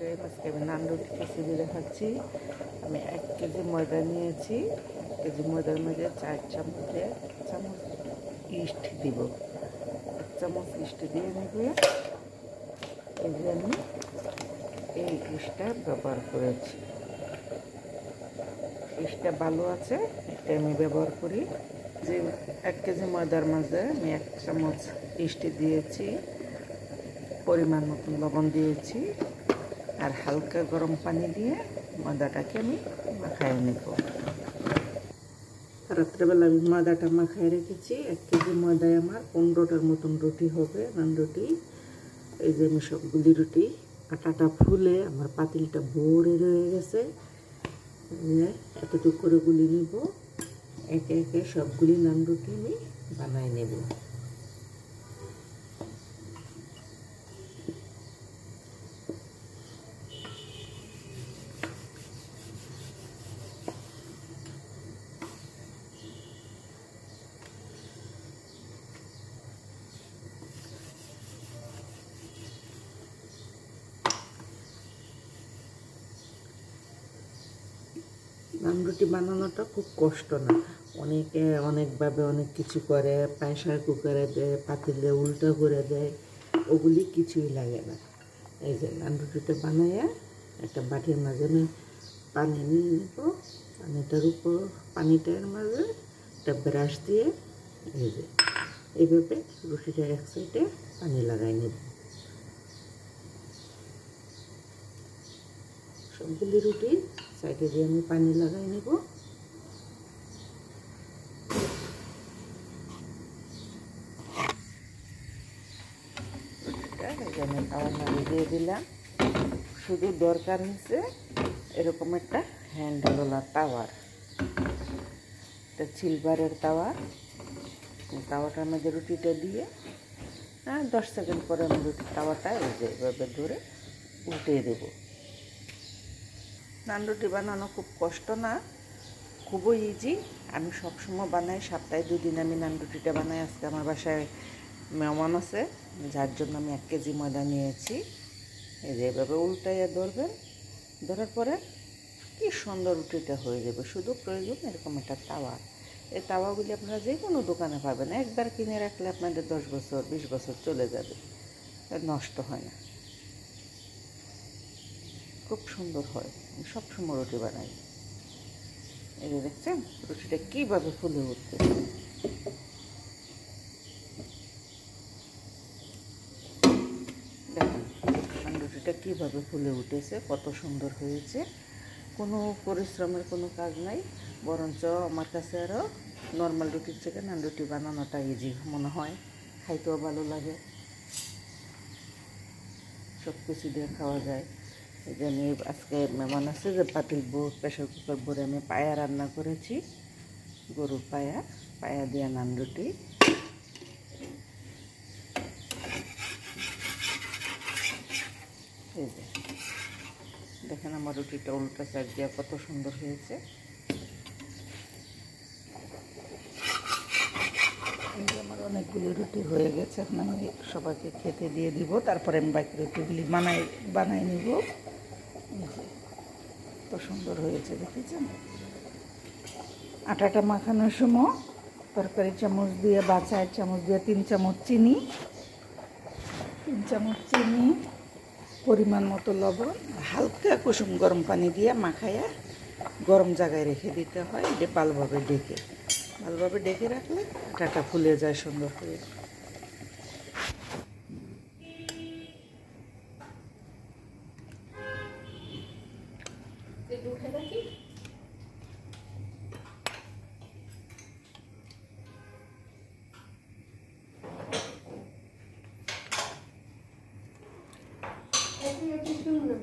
Guys, আজকে আমি নান রুটি রেসিপি দেখাচ্ছি। আমি 1 কেজি ময়দা নিয়েছি। 1 কেজি ময়দার মধ্যে 4 চামচ ইস্ট দিব। 1 চামচ ইস্ট দিয়ে নেব। এই যে আমি এই ইস্টটা ব্যবহার করেছি। ইস্টটা ভালো আছে, এটা আমি ব্যবহার করি। যে 1 কেজি ময়দার মাঝে আমি 1 চামচ ইস্ট দিয়েছি, পরিমাণ মতন লবণ দিয়েছি, আর হালকা গরম পানি দিয়ে ময়দাটাকে আমি মাখায় নেব। রাত্রেবেলা আমি ময়দাটা মাখায় রেখেছি। 1 কেজি ময়দায় আমার 15টার মতন রুটি হবে, নান রুটি। এই যে আমি সবগুলি রুটি, আটাটা ফুলে আমার পাতিলটা ভরে রয়ে গেছে। এতটুকু করে গুলি নেব। একে একে সবগুলি নান রুটি আমি বানাই নেব। নান রুটি বানানোটা খুব কষ্ট না। অনেকে অনেকভাবে অনেক কিছু করে, প্রেসার কুকারে দেয়, পাতিলে উল্টা করে দেয়, ওগুলি কিছুই লাগে না। এই যে নান রুটিটা বানাইয়া একটা বাটির মাঝে আমি পানি নিয়ে নেব। পানিটার মাঝে একটা ব্রাশ দিয়ে এই যে এইভাবে রুটিটার এক সাইডে পানি লাগাই নেব। সবগুলি রুটি সাইডে দিয়ে আমি পানি লাগাই নেব। রুটিটা আমি তাওয়ার মাঝে দিয়ে দিলাম। শুধু দরকার হচ্ছে এরকম একটা হ্যান্ডেলওয়ালা তাওয়ার, একটা সিলভারের তাওয়া। তাওয়াটার মধ্যে রুটিটা দিয়ে 10 সেকেন্ড পরে আমি তাওয়াটা এইভাবে ধরে উল্টে দেব। নান রুটি বানানো খুব কষ্ট না, খুবই ইজি। আমি সবসময় বানাই, সপ্তাহে 2 দিন আমি নান রুটিটা বানাই। আজকে আমার বাসায় মেহমান আছে, যার জন্য আমি 1 কেজি ময়দা নিয়েছি। এই যে এভাবে উল্টাইয়া ধরবেন, ধরার পরে কি সুন্দর রুটিটা হয়ে যাবে। শুধু প্রয়োজন এরকম একটা তাওয়া। এই তাওয়াগুলি আপনারা যে কোনো দোকানে পাবেন। একবার কিনে রাখলে আপনাদের 10 বছর 20 বছর চলে যাবে, নষ্ট হয় না, খুব সুন্দর হয়। আমি সবসময় রুটি বানাই। এই যে দেখছেন রুটিটা কীভাবে ফুলে উঠতে। দেখুন রুটিটা কীভাবে ফুলে উঠেছে, কত সুন্দর হয়েছে। কোনো পরিশ্রমের কোনো কাজ নাই, বরঞ্চ আমার কাছে আরও নর্মাল রুটির থেকে নান রুটি বানানোটা ইজি মনে হয়, খাইতেও ভালো লাগে, সব কিছু দিয়ে খাওয়া যায়। এই যে আমি আজকে মেহমান আছে, যে প্রেশার কুকার ভরে আমি পায়া রান্না করেছি, গরুর পায়া দিয়ে নান রুটি। এই যে দেখেন আমার রুটিটা উল্টা সাইড দিয়ে কত সুন্দর হয়েছে। আমার অনেকগুলি রুটি হয়ে গেছে, এখন আমি সবাইকে খেতে দিয়ে দিব, তারপরে আমি বাকি রুটিগুলি বানাই নিব। কত সুন্দর হয়েছে দেখেছেন। আটাটা মাখানোর সময় তরকারি চামচ দিয়ে বা 4 চামচ দিয়ে 3 চামচ চিনি, পরিমাণ মতো লবণ, হালকা কুসুম গরম পানি দিয়ে মাখাইয়া গরম জায়গায় রেখে দিতে হয়। এটা ভালোভাবে ডেকে রাখলে আটাটা ফুলে যায় সুন্দর করে। Hadi yapıştırma.